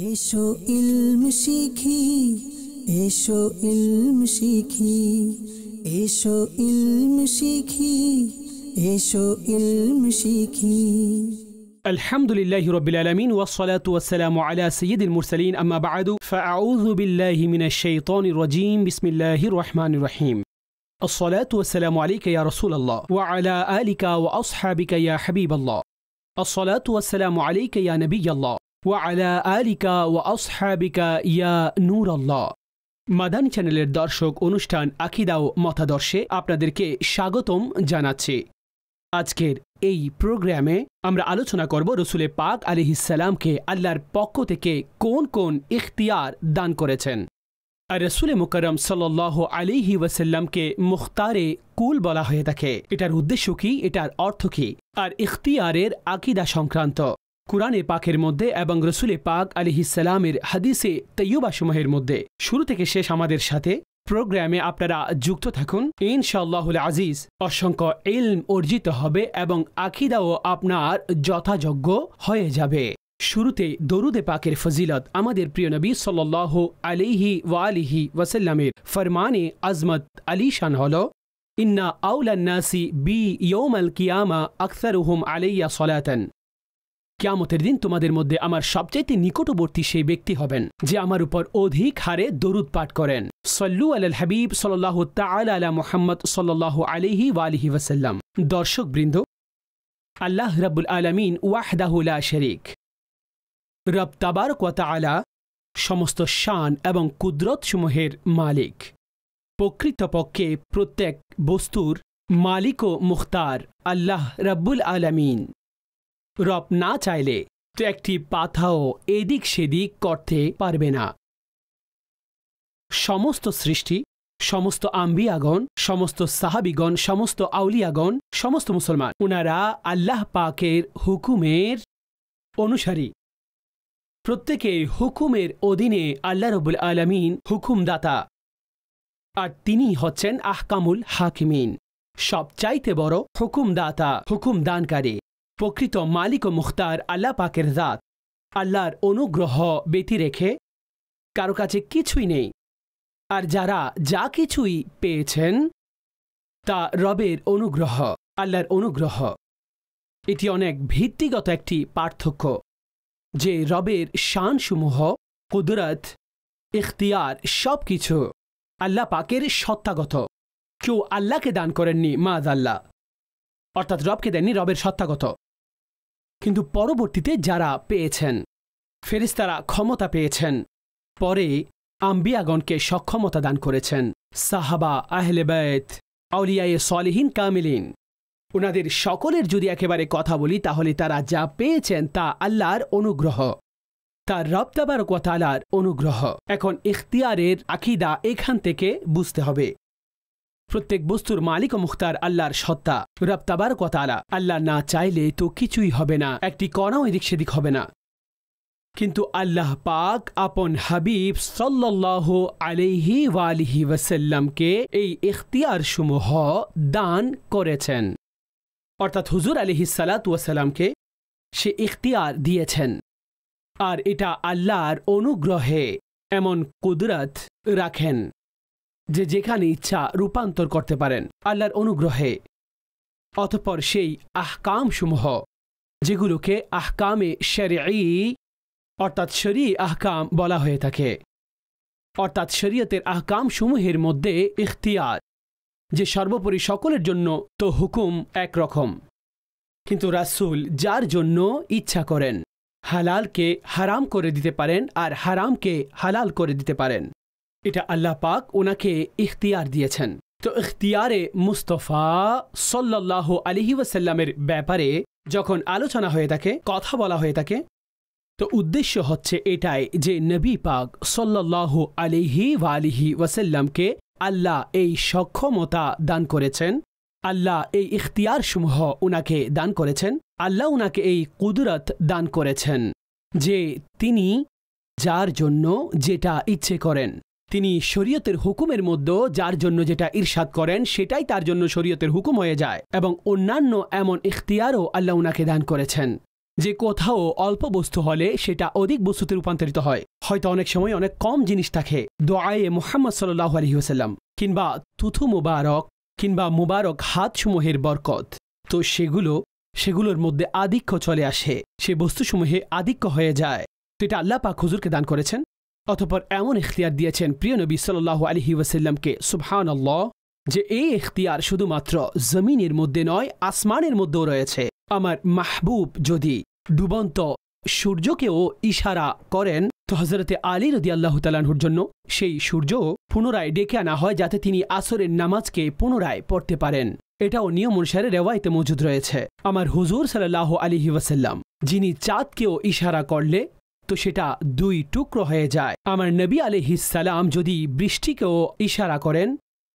এসো ইলম শিখি, এসো ইলম শিখি, এসো ইলম শিখি, এসো ইলম শিখি। الحمد لله رب العالمين والصلاة والسلام على سيد المرسلين أما بعد فأعوذ بالله من الشيطان الرجيم بسم الله الرحمن الرحيم الصلاة والسلام عليك يا رسول الله وعلى آلك وأصحابك يا حبيب الله الصلاة والسلام عليك يا نبي الله وعلى آلك وأصحابك يا نور الله মাদানী চ্যানেলের দর্শক অনুষ্ঠান আকীদা ও মতাদর্শে আপনাদেরকে স্বাগতম জানাচ্ছি। আজকের এই প্রোগ্রামে আমরা আলোচনা করব রাসূল পাক আলাইহিস সালামকে আল্লাহর পক্ষ থেকে কোন কোন ইখতিয়ার দান করেছেন। আর রাসূল মুকাররম সাল্লাল্লাহু আলাইহি ওয়াসাল্লামকে মুখতারে কুল বলা হয়ে থাকে। এটার উদ্দেশ্য কি, এটার অর্থ কি, আর ইখতিয়ারের আকীদা সংক্রান্ত কুরআনে পাকের মধ্যে এবং রাসূল পাক আলাইহিস সালামের হাদিসে তাইয়্যিবা সমূহের মধ্যে শুরু থেকে শেষ আমাদের সাথে প্রোগ্রামে আপনারা যুক্ত থাকুন। ইনশাআল্লাহুল আজিজ অসংখ্য ইলম অর্জিত হবে এবং আকীদাও আপনার যথাযোগ্য হয়ে যাবে। শুরুতে দরুদে পাকের ফজিলত আমাদের প্রিয় নবী সাল্লাল্লাহু আলাইহি ওয়া আলিহি ওয়াসাল্লামের ফরমানে আজমত আলীশান হলো, ইন্না আউলান নাসি বি ইয়াউমাল কিয়ামা আকসারুহুম আলাইয়া সালাতান। কিয়ামতের দিন তোমাদের মধ্যে আমার সবচাইতে নিকটবর্তী সেই ব্যক্তি হবেন যে আমার উপর অধিক হারে দরুদ পাঠ করেন। সল্লু আলাল হাবিব সাল্লাল্লাহু তাআলা আলা মুহাম্মদ সাল্লাল্লাহু আলাইহি ওয়া আলিহি ওয়াসাল্লাম। দর্শকবৃন্দ, আল্লাহ রাব্বুল আলামিন ওয়াহদাহু লা শারীক, রব তাবারক ওয়া তাআলা সমস্ত শান এবং কুদরত সমূহের মালিক। প্রকৃতপক্ষে প্রত্যেক বস্তুর মালিক ও মুখতার আল্লাহ রাব্বুল আলামিন। রব না চাইলে তো একটি পাথাও এদিক সেদিক করতে পারবে না। সমস্ত সৃষ্টি, সমস্ত আম্বিয়াগণ, সমস্ত সাহাবিগণ, সমস্ত আউলিয়াগণ, সমস্ত মুসলমান ওনারা আল্লাহ পাকের হুকুমের অনুসারী। প্রত্যেকের হুকুমের অধীনে আল্লাহ রাব্বুল আলামিন হুকুমদাতা, আর তিনি হচ্ছেন আহকামুল হাকিমিন, সবচাইতে বড় হুকুমদাতা, হুকুম দানকারী। প্রকৃত মালিক ও মুখতার আল্লাহ পাকের জাত। আল্লাহর অনুগ্রহ ব্যতি রেখে কারো কাছে কিছুই নেই, আর যারা যা কিছুই পেয়েছেন তা রবের অনুগ্রহ, আল্লাহর অনুগ্রহ। এটি অনেক ভিত্তিগত একটি পার্থক্য যে রবের শানসমূহ, কুদরত, ইখতিয়ার সব কিছু আল্লাহ পাকের সত্তাগত। কেউ আল্লাহকে দান করেননি মাআযাল্লাহ, অর্থাৎ রবকে দেননি, রবের সত্তাগত। কিন্তু পরবর্তীতে যারা পেয়েছেন, ফেরেশতারা ক্ষমতা পেয়েছেন, পরে আম্বিয়াগণকে সক্ষমতা দান করেছেন। সাহাবা, আহলে বাইত, আউলিয়ায়ে সালিহিন কামিলিন, ওনাদের সকলের যদি একেবারে কথা বলি তাহলে তারা যা পেয়েছেন তা আল্লাহর অনুগ্রহ, তার রব তাবারক ওয়া তাআলার অনুগ্রহ। এখন ইখতিয়ারের আকীদা এখান থেকে বুঝতে হবে। প্রত্যেক বস্তুর মালিক ও মুখতার আল্লাহর সত্তা, রব তাবারক ওয়া তাআলা। আল্লাহ না চাইলে তো কিছুই হবে না, একটি কণাও এদিক সেদিক হবে না। কিন্তু আল্লাহ পাক আপন হাবিব সাল্লাল্লাহু আলাইহি ওয়া আলিহি ওয়াসাল্লামকে এই ইখতিয়ার সমূহ দান করেছেন, অর্থাৎ হুজুর আলাইহিস সালাতু ওয়াস সালামকে সে ইখতিয়ার দিয়েছেন। আর এটা আল্লাহর অনুগ্রহে এমন কুদরত রাখেন যে যেখানে ইচ্ছা রূপান্তর করতে পারেন আল্লাহর অনুগ্রহে। অতঃপর সেই আহকাম সমূহ যেগুলোকে আহকামে শরঈ অর্থাৎ শরঈ আহকাম বলা হয়ে থাকে, অর্থাৎ শরীয়তের আহকাম সমূহের মধ্যে ইখতিয়ার, যে সর্বোপরি সকলের জন্য তো হুকুম একরকম, কিন্তু রাসূল যার জন্য ইচ্ছা করেন হালালকে হারাম করে দিতে পারেন আর হারামকে হালাল করে দিতে পারেন। এটা আল্লাহ পাক ওনাকে ইখতিয়ার দিয়েছেন। তো ইখতিয়ারে মুস্তাফা সাল্লাল্লাহু আলাইহি ওয়াসাল্লামের ব্যাপারে যখন আলোচনা হয়ে থাকে, কথা বলা হয়ে থাকে, তো উদ্দেশ্য হচ্ছে এটাই যে নবী পাক সাল্লাল্লাহু আলাইহি ওয়া আলিহি ওয়াসাল্লামকে আল্লাহ এই সক্ষমতা দান করেছেন, আল্লাহ এই ইখতিয়ার সমূহ উনাকে দান করেছেন, আল্লাহ উনাকে এই কুদরত দান করেছেন যে তিনি যার জন্য যেটা ইচ্ছে করেন, তিনি শরীয়তের হুকুমের মধ্যে যার জন্য যেটা ইরশাদ করেন সেটাই তার জন্য শরীয়তের হুকুম হয়ে যায়। এবং অন্যান্য এমন ইখতিয়ারও আল্লাহ উনাকে দান করেছেন যে কোথাও অল্প বস্তু হলে সেটা অধিক বস্তুতে রূপান্তরিত হয়। হয়তো অনেক সময় অনেক কম জিনিস থাকে দোয়ায়ে মুহাম্মদ সাল্লাল্লাহু আলাইহি ওয়াসাল্লাম, কিংবা তুথু মুবারক, কিংবা মুবারক হাতসমূহের বরকত, তো সেগুলোর মধ্যে আধিক্য চলে আসে, সে বস্তুসমূহে আধিক্য হয়ে যায়। তো এটা আল্লাহ পাক হুজুরকে দান করেছেন। অতঃপর এমন ইখতিয়ার দিয়েছেন প্রিয় নবী সাল্লাল্লাহু আলাইহি ওয়াসাল্লামকে, সুবহানাল্লাহ, যে এই ইখতিয়ার শুধুমাত্র জমিনের মধ্যে নয়, আসমানের মধ্যেও রয়েছে। আমার মাহবুব যদি ডুবন্ত সূর্যকেও ইশারা করেন, তো হযরতে আলী রাদিয়াল্লাহু তাআলা আনহুর জন্য সেই সূর্য পুনরায় ডেকে আনা হয় যাতে তিনি আসরের নামাজকে পুনরায় পড়তে পারেন। এটাও নিয়ম অনুসারে রেওয়ায়েতে মজুদ রয়েছে। আমার হুজুর সাল্লাল্লাহু আলাইহি ওয়াসাল্লাম যিনি চাঁদকেও ইশারা করলে তো সেটা 2 টুকরো হয়ে যায়। আমার নবী আলাইহিস সালাম যদি বৃষ্টিকেও ইশারা করেন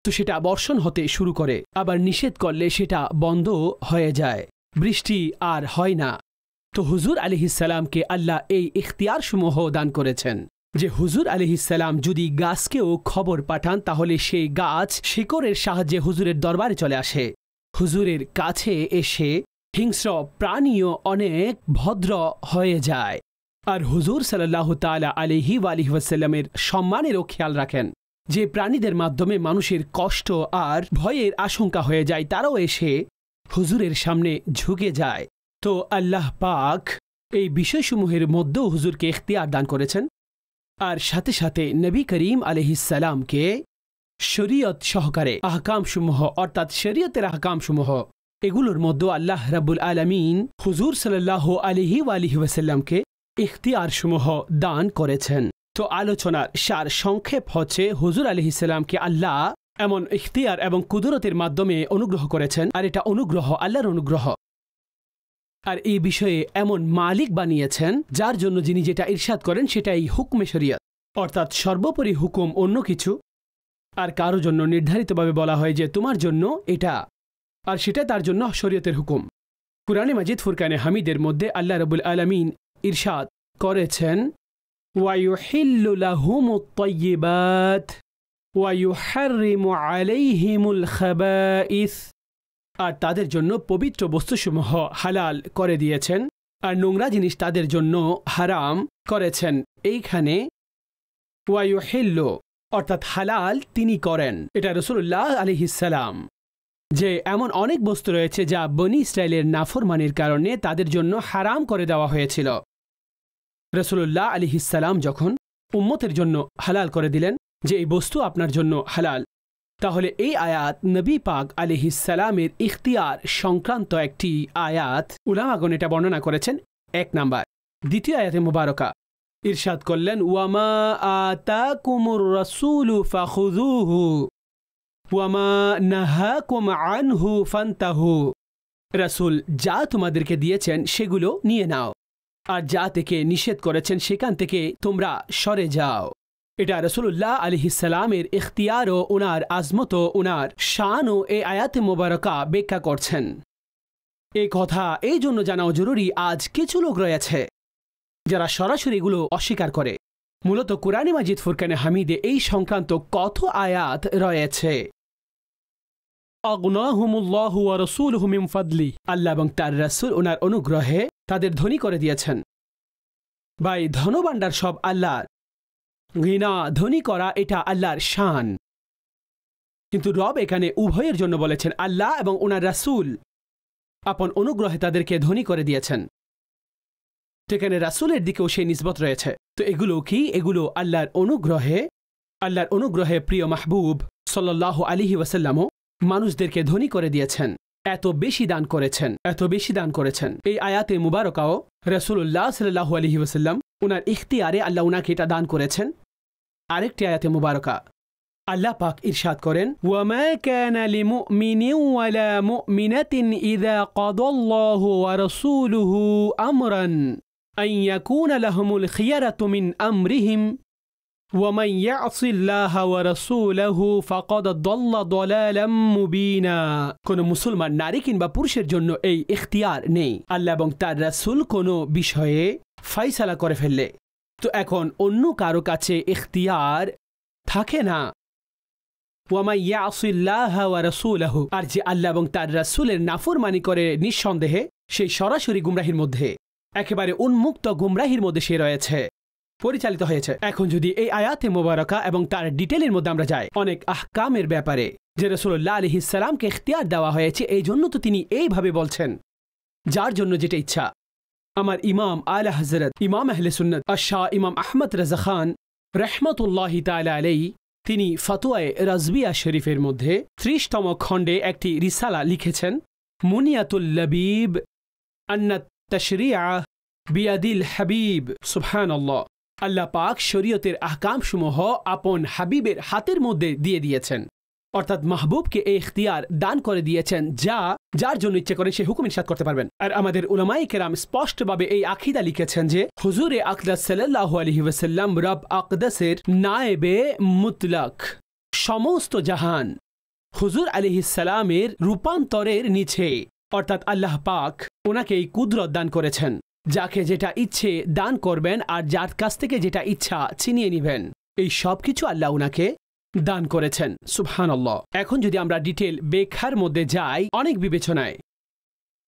তো সেটা বর্ষণ হতে শুরু করে, আবার নিষেধ করলে সেটা বন্ধ হয়ে যায়, বৃষ্টি আর হয় না। তো হুজুর আলাইহিস সালামকে আল্লাহ এই ইখতিয়ার সমূহ দান করেছেন যে হুজুর আলাইহিস সালাম যদি গাছকেও খবর পাঠান তাহলে সেই গাছ শিকড়ের সাহায্যে হুজুরের দরবারে চলে আসে, হুজুরের কাছে এসে হিংস্র প্রাণীও অনেক ভদ্র হয়ে যায়। আর হুজুর সাল্লাল্লাহু তাআলা আলাইহি ওয়াসাল্লামের সম্মানেরও খেয়াল রাখেন। যে প্রাণীদের মাধ্যমে মানুষের কষ্ট আর ভয়ের আশঙ্কা হয়ে যায় তারাও এসে হুজুরের সামনে ঝুঁকে যায়। তো আল্লাহ পাক এই বিষয়সমূহের মধ্যেও হুজুরকে ইখতিয়ার দান করেছেন। আর সাথে সাথে নবী করিম আলাইহিস সালামকে শরীয়ত সহকারে আহকামসমূহ, অর্থাৎ শরীয়তের আহকামসমূহ, এগুলোর মধ্যে আল্লাহ রাব্বুল আলামিন হুজুর সাল্লাল্লাহু আলাইহি ওয়াসাল্লামকে ইখতিয়ারসমূহ দান করেছেন। তো আলোচনার সার সংক্ষেপ হচ্ছে হুজুর আলাইহিস সালামকে আল্লাহ এমন ইখতিয়ার এবং কুদরতের মাধ্যমে অনুগ্রহ করেছেন, আর এটা অনুগ্রহ, আল্লাহর অনুগ্রহ। আর এই বিষয়ে এমন মালিক বানিয়েছেন যার জন্য যিনি যেটা ইরশাদ করেন সেটাই হুকমে শরীয়ত, অর্থাৎ সর্বোপরি হুকুম অন্য কিছু। আর কারো জন্য নির্ধারিতভাবে বলা হয় যে তোমার জন্য এটা, আর সেটা তার জন্য শরীয়তের হুকুম। কুরআনে মাজিদ ফুরকানে হামিদের মধ্যে আল্লাহ রাব্বুল আলামিন ইরশাদ করেছেন, ওয়ায়ুহিল্লু লাহুমুত তাইয়্যিবাত ওয়ায়ুহাররিমু আলাইহিমুল খাবাইস, আর তাদের জন্য পবিত্র বস্তুসমূহ হালাল করে দিয়েছেন আর নোংরা জিনিস তাদের জন্য হারাম করেছেন। এইখানে ওয়ায়ুহিল্লু অর্থাৎ হালাল তিনি করেন, এটা রাসূলুল্লাহ আলাইহিস সালাম, যে এমন অনেক বস্তু রয়েছে যা বনী ইসরাইলের নাফরমানির কারণে তাদের জন্য হারাম করে দেওয়া হয়েছিল। রাসূলুল্লাহ আলাইহিস সালাম যখন উম্মতের জন্য হালাল করে দিলেন যে এই বস্তু আপনার জন্য হালাল, তাহলে এই আয়াত নবী পাক আলাইহিস সালামের ইখতিয়ার সংক্রান্ত একটি আয়াত। উলামাগণ এটা বর্ণনা করেছেন 1 নাম্বার। দ্বিতীয় আয়াতে মুবারকা ইরশাদ করলেন, ওয়ামা আতাকুমুর রাসূলু ফাখুযুহু ওয়ামা নাহাকুম আনহু ফান্তাহু, রাসূল যা তোমাদেরকে দিয়েছেন সেগুলো নিয়ে নাও, আর যা থেকে নিষেধ করেছেন সেখান থেকে তোমরা সরে যাও। এটা রাসূলুল্লাহ আলাইহিস সালামের ইখতিয়ার ও উনার আজমত ও উনার শান ও এই আয়াতে মুবারকা ব্যাখ্যা করছেন। এই কথা এই জন্য জানাও জরুরি, আজ কিছু লোক রয়েছে যারা সরাসরি এগুলো অস্বীকার করে। মূলত কুরআনে মাজিদ ফুরকানে হামিদে এই সংক্রান্ত কত আয়াত রয়েছে। আগনাহুমুল্লাহু ওয়া রাসূলুহু মিন ফাদলি, আল্লাহ এবং তার রাসূল ওনার অনুগ্রহে তাদের ধনী করে দিয়েছেন। ভাই, ধনভাণ্ডার সব আল্লাহর, ঘৃণা ধনী করা এটা আল্লাহর শান, কিন্তু রব এখানে উভয়ের জন্য বলেছেন। আল্লাহ এবং ওনার রাসূল আপন অনুগ্রহে তাদেরকে ধনী করে দিয়েছেন, সেখানে রাসূলের দিকেও সেই নিসবত রয়েছে। তো এগুলো কি? এগুলো আল্লাহর অনুগ্রহে প্রিয় মাহবুব সাল্লাল্লাহু আলাইহি ওয়াসাল্লামও মানুষদেরকে ধনী করে দিয়েছেন, এত বেশি দান করেছেন। এই আয়াতে মুবারকাও রাসূলুল্লাহ সাল্লাল্লাহু আলাইহি ওয়াসাল্লাম উনার ইখতিয়ারে আল্লাহ উনাকে এটা দান করেছেন। আরেকটি আয়াতে মুবারকা আল্লাহ পাক ইরশাদ করেন, ওয়ামা কানা লিমুমিনিন ওয়ালা মুমিনাতিন ইযা কাদাল্লাহু ওয়া রাসূলুহু আমরান আন ইয়াকুনা লাহুমুল খিয়ারাতু মিন আমরিহিম ওয়ামান ইয়াসিল্লাহা ওয়া রাসূলাহু ফাকাদ দাল্লা দালালাম মুবিনা। কোন মুসলমান নারী কিংবা পুরুষের জন্য এই ইখতিয়ার নেই। আল্লাহ এবং তার রাসূল কোনো বিষয়ে ফয়সালা করে ফেললে তো এখন অন্য কারো কাছে ইখতিয়ার থাকে না। ওয়ামান ইয়াসিল্লাহা ওয়া রাসূলাহু, আর যে আল্লাহ এবং তার রাসূলের নাফরমানি করে নিঃসন্দেহে সেই সরাসরি গুমরাহির মধ্যে। একেবারে উন্মুক্ত গুমরাহির মধ্যে সে রয়েছে, পরিচালিত হয়েছে। এখন যদি এই আয়াতে মোবারকা এবং তার ডিটেলের মধ্যে আমরা যাই, অনেক আহকামের ব্যাপারে যে রাসূলুল্লাহ আলাইহিস সালামকে ইখতিয়ার দেওয়া হয়েছে, এই জন্য তো তিনি এইভাবে বলছেন, যার জন্য যেটা ইচ্ছা। আমার ইমাম আলা হযরত ইমাম আহলে সুন্নাত আশ-শাহ ইমাম আহমদ রাজা খান রাহমাতুল্লাহি তাআলা আলাইহি, তিনি ফতোয়ায়ে রাজবিয়া শরীফের মধ্যে 30তম খণ্ডে একটি রিসালা লিখেছেন, মুনিয়াতুল লবিব আন্না তাশরিআ বিয়াদিল হাবিব। সুবহানাল্লাহ, আল্লাহ পাক শরীয়তের আহকামসমূহ আপন হাবিবের হাতের মধ্যে দিয়ে দিয়েছেন, অর্থাৎ মাহবুবকে এই ইখতিয়ার দান করে দিয়েছেন, যার জন্য ইচ্ছে করেন সে হুকুম ইরশাদ করতে পারবেন। আর আমাদের উলামায়ে কেরাম স্পষ্টভাবে এই আকীদা লিখেছেন যে হুজুরে আকদাস সাল্লাল্লাহু আলাইহি ওয়াসাল্লাম রব আকদাসের নায়েবে মুতলাক, সমস্ত জাহান হুজুর আলাইহিস সালামের রূপান্তরের নিচে, অর্থাৎ আল্লাহ পাক ওনাকে এই কুদরত দান করেছেন, যাকে যেটা ইচ্ছে দান করবেন আর যার কাছ থেকে যেটা ইচ্ছা ছিনিয়ে নেবেন, এই সব কিছু আল্লাহ ওনাকে দান করেছেন। সুবহানাল্লাহ। এখন যদি আমরা ডিটেল ব্যাখ্যার মধ্যে যাই, অনেক বিবেচনায়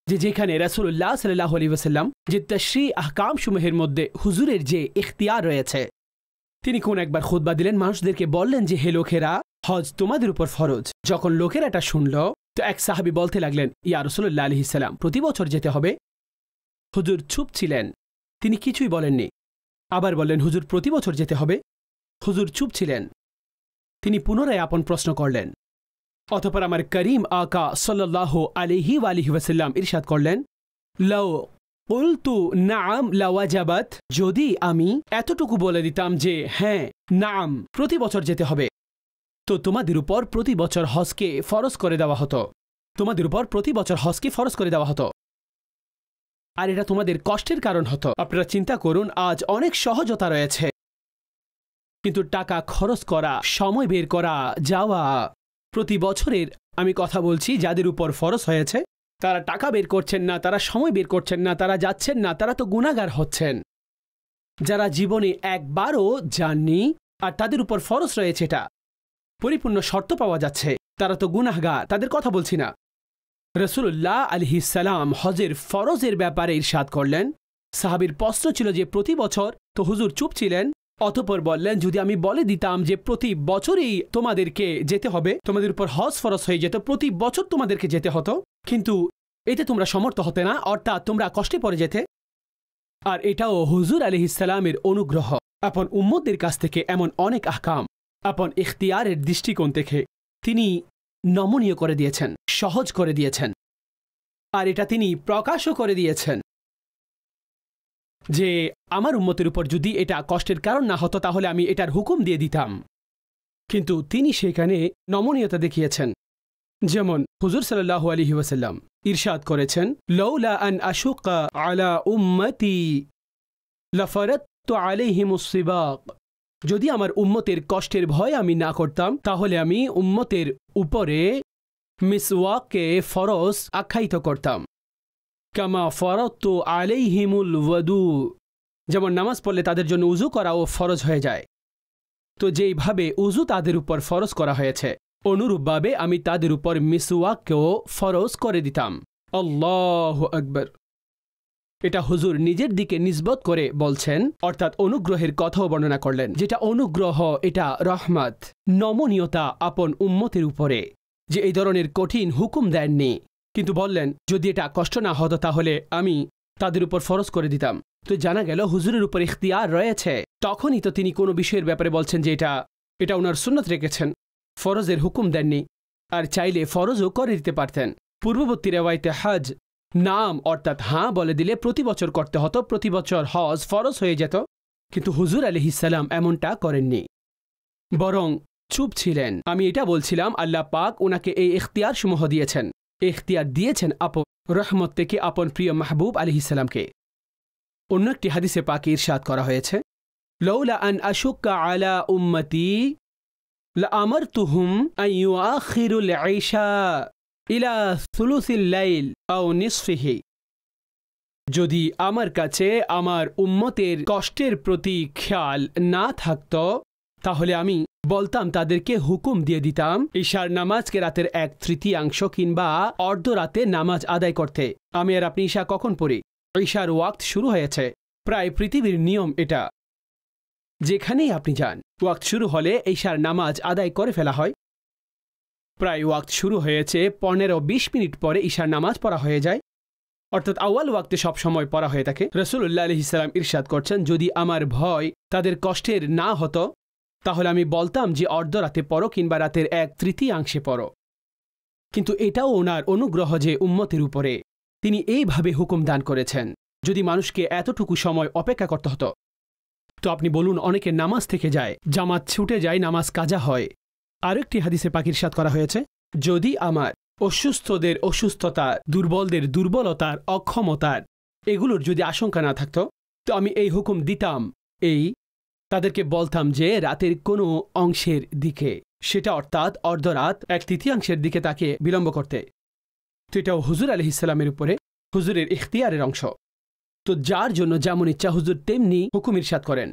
যেখানে রাসূলুল্লাহ সাল্লাল্লাহু আলাইহি ওয়াসাল্লাম যে তাশরীহ আহকাম সমূহের মধ্যে হুজুরের যে ইখতিয়ার রয়েছে, তিনি কোন একবার খুতবা দিলেন, মানুষদেরকে বললেন যে হে লোকেরা, হজ তোমাদের উপর ফরজ। যখন লোকেরা এটা শুনল, তো এক সাহাবী বলতে লাগলেন, ইয়া রাসূলুল্লাহ আলাইহিস সালাম, প্রতি বছর যেতে হবে? হুজুর চুপ ছিলেন, তিনি কিছুই বলেননি। আবার বললেন, হুজুর প্রতি বছর যেতে হবে? হুজুর চুপ ছিলেন। তিনি পুনরায় আপন প্রশ্ন করলেন। অতঃপর আমার করিম আকা সাল্লাল্লাহু আলাইহি ওয়াসাল্লাম ইরশাদ করলেন, লাউ কুলতু নাম লাওয়াজাবাত, যদি আমি এতটুকু বলে দিতাম যে হ্যাঁ নাম প্রতি বছর যেতে হবে, তো তোমাদের উপর প্রতি বছর হজকে ফরজ করে দেওয়া হতো, তোমাদের উপর প্রতি বছর হজকে ফরজ করে দেওয়া হতো। আর এটা তোমাদের কষ্টের কারণ হতো। আপনারা চিন্তা করুন, আজ অনেক সহজতা রয়েছে, কিন্তু টাকা খরচ করা, সময় বের করা, যাওয়া, প্রতি বছরের আমি কথা বলছি যাদের উপর ফরজ হয়েছে, তারা টাকা বের করছেন না, তারা সময় বের করছেন না, তারা যাচ্ছেন না, তারা তো গুনাহগার হচ্ছেন। যারা জীবনে একবারও যাননি আর তাদের উপর ফরজ রয়েছে, এটা পরিপূর্ণ শর্ত পাওয়া যাচ্ছে, তারা তো গুনাহগার, তাদের কথা বলছি না। রাসূলুল্লাহ আলাইহিস সালাম হজের ফরজের ব্যাপারে ইরশাদ করলেন। সাহাবীর প্রশ্ন ছিল যে প্রতি বছর, তো হুজুর চুপ ছিলেন। অতঃপর বললেন, যদি আমি বলে দিতাম যে প্রতি বছরই তোমাদেরকে যেতে হবে, তোমাদের উপর হজ ফরজ হয়ে যেত, প্রতি বছর তোমাদেরকে যেতে হতো, কিন্তু এতে তোমরা সমর্থ হতে না, অর্থাৎ তোমরা কষ্টে পড়ে যেতে। আর এটাও হুজুর আলাইহিস সালামের অনুগ্রহ। আপন উম্মতদের কাছ থেকে এমন অনেক আহকাম আপন ইখতিয়ারের দৃষ্টিকোণ থেকে তিনি নমনীয় করে দিয়েছেন, সহজ করে দিয়েছেন। আর এটা তিনি প্রকাশও করে দিয়েছেন যে আমার উম্মতের উপর যদি এটা কষ্টের কারণ না হতো, তাহলে আমি এটার হুকুম দিয়ে দিতাম। কিন্তু তিনি সেখানে নমনীয়তা দেখিয়েছেন। যেমন হুজুর সাল্লাল্লাহু আলাইহি ওয়াসাল্লাম ইরশাদ করেছেন, লাউলা আন আশুকা আলা উম্মতি লাফারাততু আলাইহিমুস সিবাক, যদি আমার উম্মতের কষ্টের ভয় আমি না করতাম, তাহলে আমি উম্মতের উপরে মিসওয়াককে ফরজ আখ্যায়িত করতাম। কামা ফারাদতু আলাইহিমুল ওয়াদু, যেমন নামাজ পড়লে তাদের জন্য উযু করাও ফরজ হয়ে যায়, তো যেইভাবে উযু তাদের উপর ফরজ করা হয়েছে, অনুরূপভাবে আমি তাদের উপর মিসওয়াককেও ফরজ করে দিতাম। আল্লাহু আকবার। এটা হুজুর নিজের দিকে নিসবত করে বলছেন, অর্থাৎ অনুগ্রহের কথাও বর্ণনা করলেন, যেটা অনুগ্রহ, এটা রহমত, নমনীয়তা আপন উম্মতের উপরে, যে এই ধরনের কঠিন হুকুম দেননি, কিন্তু বললেন যদি এটা কষ্ট না হতো তাহলে আমি তাদের উপর ফরজ করে দিতাম। তো জানা গেল হুজুরের উপর ইখতিয়ার রয়েছে। তখনই তো তিনি কোনো বিষয়ের ব্যাপারে বলছেন যে এটা ওনার সুন্নত রেখেছেন, ফরজের হুকুম দেননি, আর চাইলে ফরজও করে দিতে পারতেন। পূর্ববর্তী রেওয়ায়েতে হজ নাম অর্থাৎ হাঁ বলে দিলে প্রতি বছর করতে হতো, প্রতি বছর হজ ফরজ হয়ে যেত, কিন্তু হুজুর আলাইহিস সালাম এমনটা করেননি, বরং চুপ ছিলেন। আমি এটা বলছিলাম, আল্লাহ পাক ওনাকে এই ইখতিয়ার সমূহ দিয়েছেন, ইখতিয়ার দিয়েছেন আপন রহমত থেকে আপন প্রিয় মাহবুব আলাইহিস সালামকে। অন্য একটি হাদিসে পাকে ইরশাদ করা হয়েছে, লাউলা আন আশুক্কা আলা উম্মতি লাআমারতুহুম আন ইউআখিরুল ইশা ইলা সুলুসিল লাইল আও নিসফিহি, যদি আমার কাছে আমার উম্মতের কষ্টের প্রতি খেয়াল না থাকত, তাহলে আমি বলতাম তাদেরকে হুকুম দিয়ে দিতাম ঈশার নামাজকে রাতের 1/3 কিংবা অর্ধরাতে নামাজ আদায় করতে। আমি আর আপনি ঈশা কখন পড়ি? ঈশার ওয়াক্ত শুরু হয়েছে। প্রায় পৃথিবীর নিয়ম এটা, যেখানেই আপনি যান ওয়াক্ত শুরু হলে ঈশার নামাজ আদায় করে ফেলা হয়। প্রায় ওয়াক্ত শুরু হয়েছে 15-20 মিনিট পরে ঈশার নামাজ পড়া হয়ে যায়, অর্থাৎ আউয়াল ওয়াক্তে সব সময় পড়া হয়ে থাকে। রাসূলুল্লাহ আলাইহিস সালাম ইরশাদ করছেন, যদি আমার ভয় তাদের কষ্টের না হতো তাহলে আমি বলতাম যে অর্ধরাতে পড়ো কিংবা রাতের 1/3 পড়ো। কিন্তু এটাও ওনার অনুগ্রহ যে উম্মতের উপরে তিনি এইভাবে হুকুম দান করেছেন। যদি মানুষকে এতটুকু সময় অপেক্ষা করতে হতো তো আপনি বলুন, অনেকের নামাজ থেকে যায়, জামাত ছুটে যায়, নামাজ কাজা হয়। আরেকটি হাদিসে পাক ইরশাদ করা হয়েছে, যদি আমার অসুস্থদের অসুস্থতা, দুর্বলদের দুর্বলতার, অক্ষমতার এগুলোর যদি আশঙ্কা না থাকতো তো আমি এই হুকুম দিতাম, তাদেরকে বলতাম যে রাতের কোনো অংশের দিকে, সেটা অর্থাৎ অর্ধরাত 1/3 দিকে তাকে বিলম্ব করতে। তো এটাও হুজুর আলাইহিস সালামের উপরে হুজুরের ইখতিয়ারের অংশ। তো যার জন্য যেমন ইচ্ছা হুজুর তেমনি হুকুম ইরশাদ করেন।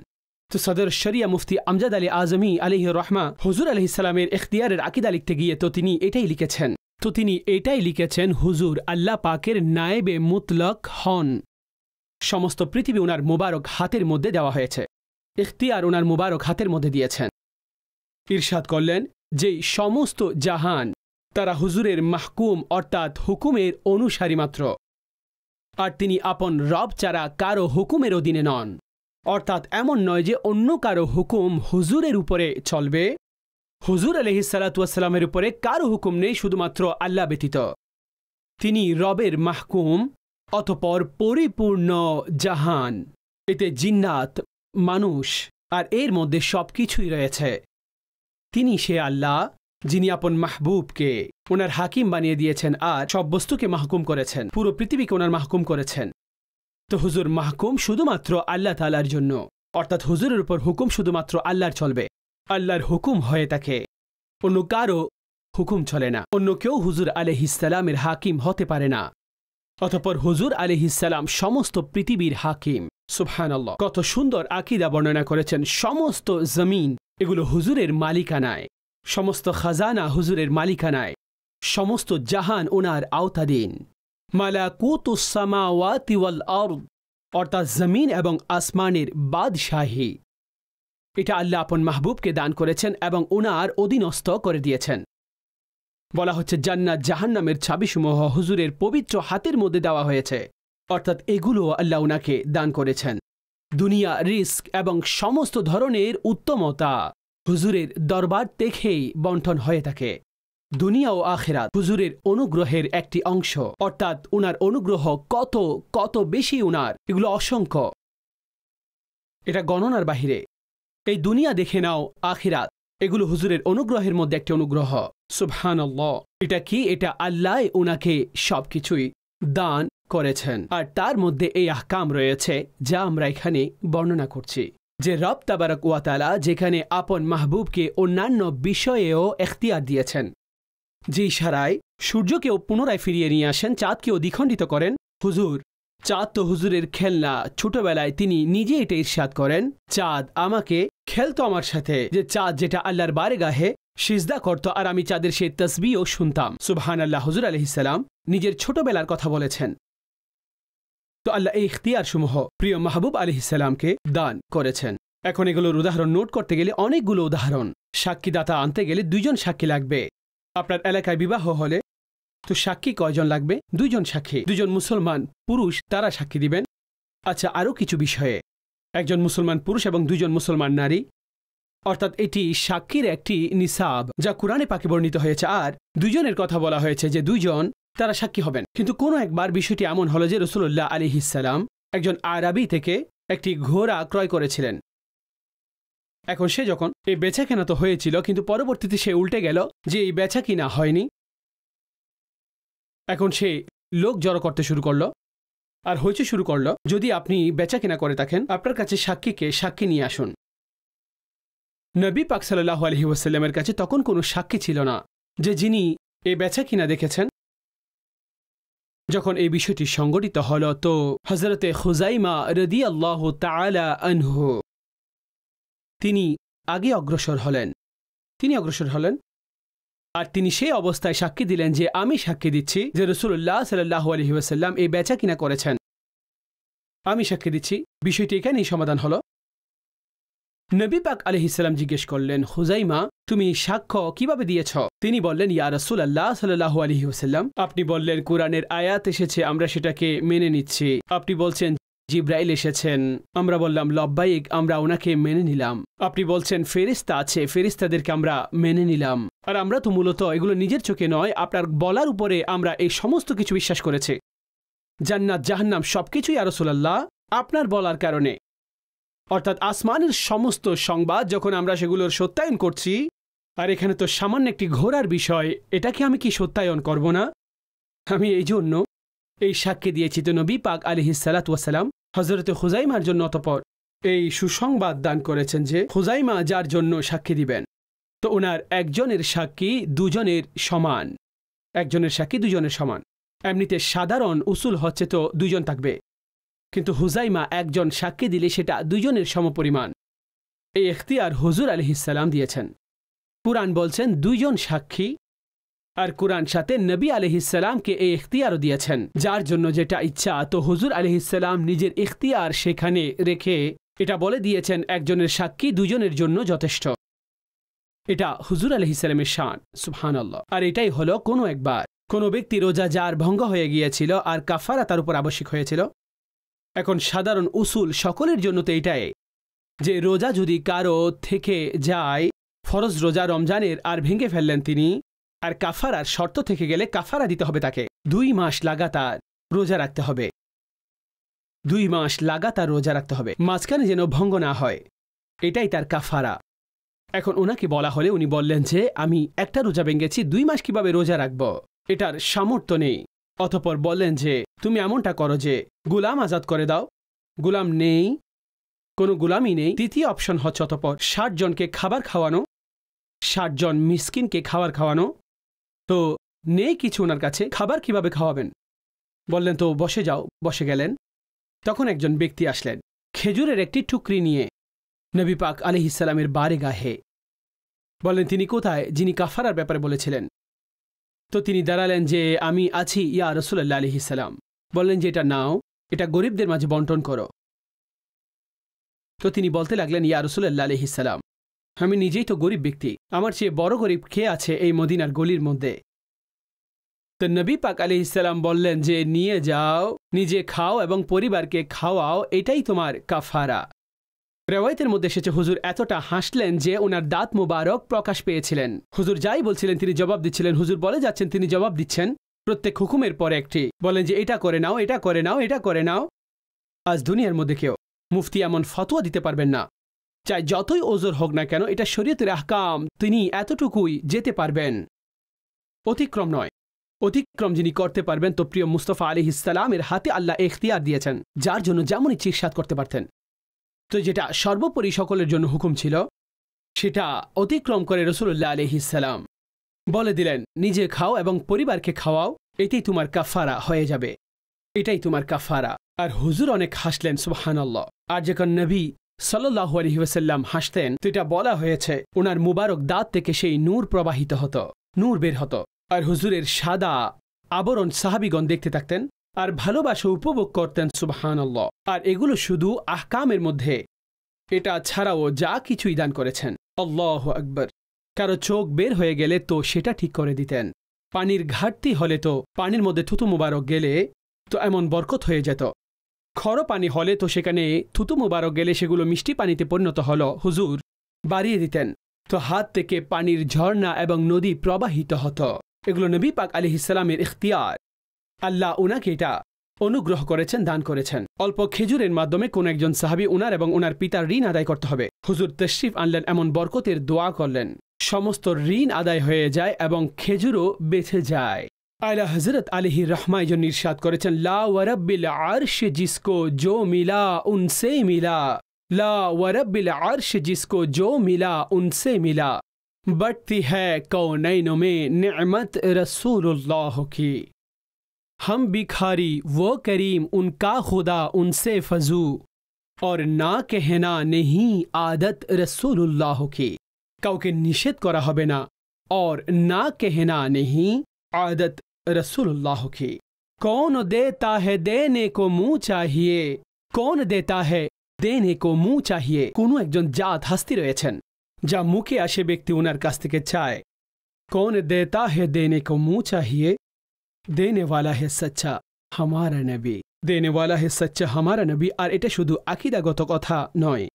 তো সদর শরিয়া মুফতি আমজাদ আলী আজমি আলাইহির রহমা হুজুর আলাইহিস সালামের ইখতিয়ারের আকীদা লিখতে গিয়ে তিনি এটাই লিখেছেন, হুজুর আল্লাহ পাকের নায়েবে মুতলক হন। সমস্ত পৃথিবী ওনার মুবারক হাতের মধ্যে দেওয়া হয়েছে, ইখতিয়ার ওনার মুবারক হাতের মধ্যে দিয়েছেন। ইরশাদ করলেন যে সমস্ত জাহান তারা হুজুরের মাহকুম অর্থাৎ হুকুমের অনুসারী মাত্র, আর তিনি আপন রব ছাড়া কারো হুকুমের অধীনে নন। অর্থাৎ এমন নয় যে অন্য কারো হুকুম হুজুরের উপরে চলবে। হুজুর আলাইহিস সালাতু ওয়াস সালামের উপরে কারো হুকুম নেই, শুধুমাত্র আল্লাহ ব্যতীত। তিনি রবের মাহকুম, অতঃপর পরিপূর্ণ জাহান, এতে জিন্নাত, মানুষ আর এর মধ্যে সবকিছুই রয়েছে। তিনি সে আল্লাহ যিনি আপন মাহবুবকে ওনার হাকিম বানিয়ে দিয়েছেন আর সব বস্তুকে মাহকুম করেছেন, পুরো পৃথিবীকে ওনার মাহকুম করেছেন। তো হুজুর মাহকুম শুধুমাত্র আল্লাহ তাআলার জন্য, অর্থাৎ হুজুরের উপর হুকুম শুধুমাত্র আল্লাহর চলবে, আল্লাহর হুকুম হয়ে থাকে, অন্য কারো হুকুম চলে না। অন্য কেউ হুজুর আলাইহিস সালামের হাকিম হতে পারে না। অতঃপর হুজুর আলাইহিস সালাম সমস্ত পৃথিবীর হাকিম। সুবহানাল্লাহ, কত সুন্দর আকীদা বর্ণনা করেছেন। সমস্ত জমিন এগুলো হুজুরের মালিকানায়, সমস্ত খাজানা হুজুরের মালিকানায়, সমস্ত জাহান ওনার আওতাধীন। মালাকুতুস সামাওয়াতি ওয়াল আরদ, অর্থাৎ জমিন এবং আসমানের বাদশাহী, এটা আল্লাহ আপন মাহবুবকে দান করেছেন এবং ওনার অধীনস্থ করে দিয়েছেন। বলা হচ্ছে জান্নাত জাহান্নামের চাবিসমূহ হুজুরের পবিত্র হাতের মধ্যে দেওয়া হয়েছে, অর্থাৎ এগুলো আল্লাহ ওনাকে দান করেছেন। দুনিয়া, রিস্ক এবং সমস্ত ধরনের উত্তমতা হুজুরের দরবার থেকেই বন্টন হয়ে থাকে। দুনিয়া ও আখিরাত হুজুরের অনুগ্রহের একটি অংশ, অর্থাৎ ওনার অনুগ্রহ কত কত বেশি ওনার, এগুলো অসংখ্য, এটা গণনার বাহিরে। এই দুনিয়া দেখে নাও, আখিরাত এগুলো হুজুরের অনুগ্রহের মধ্যে একটি অনুগ্রহ। সুবহানাল্লাহ, এটা কি? এটা আল্লাহ ওনাকে সবকিছুই দান করেছেন, আর তার মধ্যে এই আহকাম রয়েছে যা আমরা এখানে বর্ণনা করছি। যে রব তাবারক ওয়া তাআলা যেখানে আপন মাহবুবকে অন্যান্য বিষয়েও এখতিয়ার দিয়েছেন, যে ইশারায় সূর্যকেও পুনরায় ফিরিয়ে নিয়ে আসেন, চাঁদকেও দ্বিখণ্ডিত করেন। হুজুর, চাঁদ তো হুজুরের খেলনা। ছোটবেলায় তিনি নিজে এটা ইরশাদ করেন, চাঁদ আমাকে খেলতো আমার সাথে, যে চাঁদ যেটা আল্লাহর বারগাহে সিজদা করত আর আমি চাঁদের সেই তসবিহও শুনতাম। সুবহানাল্লাহ, হুজুর আলাইহিস সালাম নিজের ছোটবেলার কথা বলেছেন। তো আল্লাহ এই ইখতিয়ার সমূহ প্রিয় মাহবুব আলাইহিস সালামকে দান করেছেন। এখন এগুলোর উদাহরণ নোট করতে গেলে অনেকগুলো উদাহরণ। সাক্ষীদাতা আনতে গেলে 2জন সাক্ষী লাগবে। আপনার এলাকায় বিবাহ হলে তো সাক্ষী কয়জন লাগবে? 2জন সাক্ষী, 2জন মুসলমান পুরুষ তারা সাক্ষী দিবেন। আচ্ছা, আরও কিছু বিষয়ে, একজন মুসলমান পুরুষ এবং 2জন মুসলমান নারী, অর্থাৎ এটি সাক্ষীর একটি নিসাব যা কুরআনে পাকে বর্ণিত হয়েছে। আর 2জনের কথা বলা হয়েছে যে 2জন তারা সাক্ষী হবেন। কিন্তু কোনো একবার বিষয়টি এমন হলো যে রাসূলুল্লাহ আলাইহিস সালাম একজন আরবি থেকে একটি ঘোড়া ক্রয় করেছিলেন। এখন সে যখন এই বেচাকেনা তো হয়েছিল, কিন্তু পরবর্তীতে সে উল্টে গেল যে এই বেচা কিনা হয়নি। এখন সে লোক জড়ো করতে শুরু করলো আর হইচই শুরু করলো, যদি আপনি বেচা কিনা করে থাকেন আপনার কাছে সাক্ষী নিয়ে আসুন। নবী পাক সাল্লাল্লাহু আলাইহি ওয়াসাল্লামের কাছে তখন কোনো সাক্ষী ছিল না যে যিনি এই বেচা কিনা দেখেছেন। যখন এই বিষয়টি সংঘটিত হল তো হযরতে খুজাইমা রাদিয়াল্লাহু তাআলা আনহু তিনি আগে অগ্রসর হলেন আর তিনি সেই অবস্থায় সাক্ষী দিলেন যে আমি সাক্ষী দিচ্ছি যে রাসূলুল্লাহ সাল্লাল্লাহু আলাইহি ওয়াসাল্লাম এই বেচা কিনা করেছেন। আমি সাক্ষী দিচ্ছি। বিষয়টি এখানেই সমাধান হলো। নবী পাক আলাইহিস সালাম জিজ্ঞেস করলেন, হুজাইমা, তুমি সাক্ষ্য কিভাবে দিয়েছ? তিনি বললেন, ইয়া রাসূলুল্লাহ সাল্লাল্লাহু আলাইহি ওয়াসাল্লাম, আপনি বললেন কুরআনের আয়াত এসেছে, আমরা সেটাকে মেনে নিচ্ছি। আপনি বলছেন জিবরাইল এসেছেন, আমরা বললাম লব্বাইক, আমরা ওনাকে মেনে নিলাম। আপনি বলছেন ফেরেশতা আছে, ফেরেশতাদেরকে আমরা মেনে নিলাম। আর আমরা তো মূলত এগুলো নিজের চোখে নয়, আপনার বলার উপরে আমরা এই সমস্ত কিছু বিশ্বাস করেছি। জান্নাত জাহান্নাম সবকিছুই ইয়া রাসূলুল্লাহ আপনার বলার কারণে। অর্থাৎ আসমানের সমস্ত সংবাদ যখন আমরা সেগুলোর সত্যায়ন করছি, আর এখানে তো সামান্য একটি ঘোড়ার বিষয়, এটাকে আমি কি সত্যায়ন করব না? আমি এই জন্য এই সাক্ষী দিয়েছি। তো নবী পাক আলাইহিস সালাতু ওয়াস সালাম হযরত হুজাইমার জন্য অতঃপর এই সুসংবাদ দান করেছেন যে হুজাইমা যার জন্য সাক্ষী দিবেন, তো ওনার একজনের সাক্ষী দুজনের সমান। একজনের সাক্ষী দুজনের সমান। এমনিতে সাধারণ উসুল হচ্ছে তো দুজন থাকবে, কিন্তু হুজাইমা একজন সাক্ষী দিলে সেটা দুজনের সমপরিমাণ। এই ইখতিয়ার হুজুর আলাইহিস সালাম দিয়েছেন। কুরআন বলছেন দুইজন সাক্ষী, আর কুরআন সাথে নবী আলাইহিস সালামকে এই ইখতিয়ারও দিয়েছেন, যার জন্য যেটা ইচ্ছা। তো হুজুর আলাইহিস সালাম নিজের ইখতিয়ার সেখানে রেখে এটা বলে দিয়েছেন একজনের সাক্ষী দুজনের জন্য যথেষ্ট। এটা হুজুর আলাইহিস সালামের শান, সুবহানাল্লাহ। আর এটাই হলো কোনো একবার কোনো ব্যক্তি রোজা যার ভঙ্গ হয়ে গিয়েছিল আর কাফারা তার উপর আবশ্যক হয়েছিল। এখন সাধারণ উসুল সকলের জন্য তো এটাই যে রোজা যদি কারো থেকে যায়, ফরজ রোজা রমজানের আর ভেঙে ফেললেন তিনি, আর কাফারার শর্ত থেকে গেলে কাফারা দিতে হবে তাকে। 2 মাস লাগাতার রোজা রাখতে হবে, 2 মাস লাগাতার রোজা রাখতে হবে, মাঝখানে যেন ভঙ্গ না হয়, এটাই তার কাফারা। এখন ওনাকে বলা হলে উনি বললেন যে আমি একটা রোজা ভেঙেছি, 2 মাস কিভাবে রোজা রাখব, এটার সামর্থ্য নেই। অতঃপর বললেন যে তুমি এমনটা করো যে গুলাম আজাদ করে দাও। গুলাম নেই, কোনো গুলামই নেই। তৃতীয় অপশন হচ্ছে অতঃপর 60 জনকে খাবার খাওয়ানো, 60 জন মিসকিনকে খাবার খাওয়ানো। তো নেই কিছু ওনার কাছে, খাবার কিভাবে খাওয়াবেন? বললেন তো বসে যাও। বসে গেলেন। তখন একজন ব্যক্তি আসলেন খেজুরের একটি টুকরি নিয়ে নবী পাক আলাইহিস সালামের বারগাহে। বললেন তিনি কোথায়? যিনি কাফারার ব্যাপারে বলেছিলেন। তো তিনি দাঁড়ালেন যে আমি আছি ইয়া রাসূলুল্লাহ আলাইহিস সালাম। বললেন যে এটা নাও, এটা গরিবদের মাঝে বন্টন করো। তো তিনি বলতে লাগলেন ইয়া রাসূলুল্লাহ আলাইহিস সালাম, আমি নিজেই তো গরিব ব্যক্তি, আমার চেয়ে বড় গরিব কে আছে এই মদিনার গলির মধ্যে? তো নবী পাক আলাইহিস সালাম বললেন যে নিয়ে যাও, নিজে খাও এবং পরিবারকে খাওয়াও, এটাই তোমার কাফারা। রেওয়ায়েতের মধ্যে এসেছে হুজুর এতটা হাসলেন যে ওনার দাঁত মুবারক প্রকাশ পেয়েছিলেন। হুজুর যাই বলছিলেন তিনি জবাব দিচ্ছিলেন। হুজুর বলে যাচ্ছেন, তিনি জবাব দিচ্ছেন প্রত্যেক হুকুমের পরে একটি। বলেন যে এটা করে নাও, এটা করে নাও, এটা করে নাও। আজ দুনিয়ার মধ্যে কেউ মুফতি এমন ফতোয়া দিতে পারবেন না, চাই যতই ওজর হোক না কেন, এটা শরীয়তের আহকাম, তিনি এতটুকুই যেতে পারবেন, অতিক্রম নয়। অতিক্রম যিনি করতে পারবেন, তো প্রিয় মুস্তাফা আলাইহিস সালামের হাতে আল্লাহ ইখতিয়ার দিয়েছেন, যার জন্য যেমন ইচ্ছে ইরশাদ করতে পারতেন। তো যেটা সর্বোপরি সকলের জন্য হুকুম ছিল, সেটা অতিক্রম করে রাসূলুল্লাহ আলাইহিস সালাম বলে দিলেন নিজে খাও এবং পরিবারকে খাওয়াও, এটাই তোমার কাফারা হয়ে যাবে, এটাই তোমার কাফারা। আর হুজুর অনেক হাসলেন, সুবহানাল্লাহ। আর যখন নবী সাল্লাল্লাহু আলাইহি ওয়াসাল্লাম হাসতেন, তো এটা বলা হয়েছে ওনার মুবারক দাঁত থেকে সেই নূর প্রবাহিত হতো, নূর বের হতো। আর হুজুরের সাদা আবরণ সাহাবীগণ দেখতে থাকতেন আর ভালোবাসা উপভোগ করতেন, সুবহানাল্লাহ। আর এগুলো শুধু আহকামের মধ্যে, এটা ছাড়াও যা কিছুই দান করেছেন, আল্লাহু আকবার। কারো চোখ বের হয়ে গেলে তো সেটা ঠিক করে দিতেন, পানির ঘাটতি হলে তো পানির মধ্যে থুতু মুবারক গেলে তো এমন বরকত হয়ে যেত, খড়ো পানি হলে তো সেখানে থুতু মুবারক গেলে সেগুলো মিষ্টি পানিতে পরিণত হলো, হুজুর বাড়িয়ে দিতেন, তো হাত থেকে পানির ঝর্ণা এবং নদী প্রবাহিত হতো। এগুলো নবী পাক আলাইহিস সালামের ইখতিয়ার, আল্লাহ উনাকে এটা অনুগ্রহ করেছেন, দান করেছেন। অল্প খেজুরের মাধ্যমে কোন একজন সাহাবী উনার এবং উনার পিতার ঋণ আদায় করতে হবে, হুজুর তশরিফ আনলেন, এমন বরকতের দোয়া করলেন, সমস্ত ঋণ আদায় হয়ে যায় এবং খেজুরও বেঁচে যায়। আলা হযরত আলাইহির রহমায় জন্য ইরশাদ করেছেন, লা ওয়ারাব্বিল আরশ জিসকো জো মিলা উনসে মিলা, লা ওয়ারাব্বিল আরশ জিসকো জো মিলা উনসে মিলা, बढ़ती है कौनैन में नेमत रसूलुल्लाह की, हम भिखारी वो करीम उनका खुदा उनसे फजू, और ना कहना नहीं आदत रसूलुल्लाह की। কাউকে নিষেধ করা হবে না, और ना कहना नहीं आदत रसूलुल्लाह की। कौन देता है देने को मुँह चाहिए, कौन देता है देने को मुंह चाहिए কোনো একজন জাত হাস্তি রয়েছেন যা মুখে আসে ব্যক্তি ওনার কাছ থেকে চায় कौन देता है देने को मुंह चाहिए देने वाला है सच्चा हमारा नबी देने वाला है सच्चा हमारा नबी আর এটা শুধু আকীদাগত কথা নয়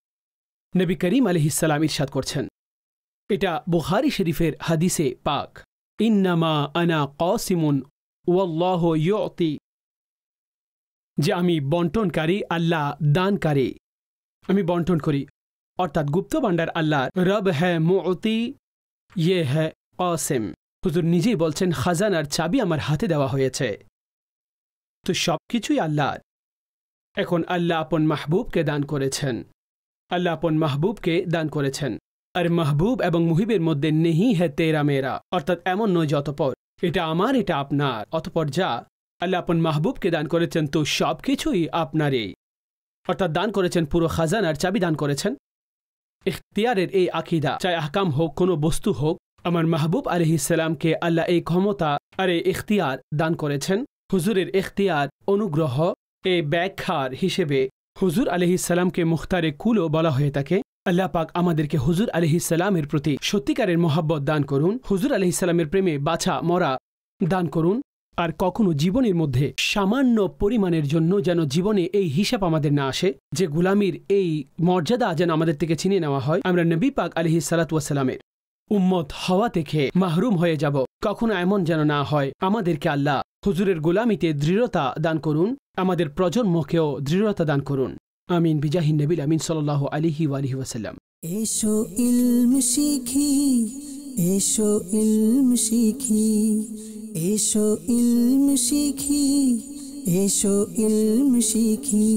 নবী করিম আলাইহিস সালাম ইরশাদ করছেন এটা বুখারী শরীফের হাদিসে পাক ইন্নামা আনা কাসিমুন ওয়াল্লাহু ইউতি যে আমি বন্টনকারী আল্লাহ দানকারী আমি বন্টন করি অর্থাৎ গুপ্ত ভান্ডার আল্লাহ রব হ্যায় মুতি ইয়ে হ্যায় কাসিম হুজুর নিজেই বলছেন খাজানার চাবি আমার হাতে দেওয়া হয়েছে তো সবকিছুই আল্লাহর এখন আল্লাহ আপন মাহবুবকে দান করেছেন আল্লাহ আপন মাহবুবকে দান করেছেন আর মাহবুব এবং মুহিবের মধ্যে নেহি হ্যায় তেরা মেরা অর্থাৎ এমন নয় যে অতঃপর এটা আমার এটা আপনার অতঃপর যা আল্লাহ আপন মাহবুবকে দান করেছেন তো সবকিছুই আপনারই অর্থাৎ দান করেছেন পুরো খাজানার চাবি দান করেছেন ইখতিয়ারের এই আকীদা চাই আহকাম হোক কোনো বস্তু হোক আমার মাহবুব আলাইহিস সালামকে আল্লাহ এই ক্ষমতা আর এই ইখতিয়ার দান করেছেন হুজুরের ইখতিয়ার অনুগ্রহ এই ব্যাখ্যার হিসেবে হুজুর আলাইহিস সালামকে মুখতারে কুলও বলা হয়ে থাকে আল্লাহ পাক আমাদেরকে হুজুর আলাইহিস সালামের প্রতি সত্যিকারের মহব্বত দান করুন হুজুর আলাইহিস সালামের প্রেমে বাছা মরা দান করুন আর কখনো জীবনের মধ্যে সামান্য পরিমাণের জন্য যেন জীবনে এই হিসাব আমাদের না আসে যে গুলামির এই মর্যাদা যেন আমাদের থেকে ছিনিয়ে নেওয়া হয় আমরা নবী পাক আলাইহিস সালাতু ওয়াস সালামের উম্মত হওয়া থেকে মাহরুম হয়ে যাব কখনো এমন যেন না হয় আমাদেরকে আল্লাহ হুজুরের গোলামিতে দৃঢ়তা দান করুন আমাদের প্রজন্মকেও দৃঢ়তা দান করুন আমিন বিজাহিন নবীল আমিন সাল্লাল্লাহু আলাইহি ওয়া আলিহি ওয়াসাল্লাম এসো ইলম শিখি এসো ইলম শিখি এসো ইলম শিখি এসো ইলম শিখি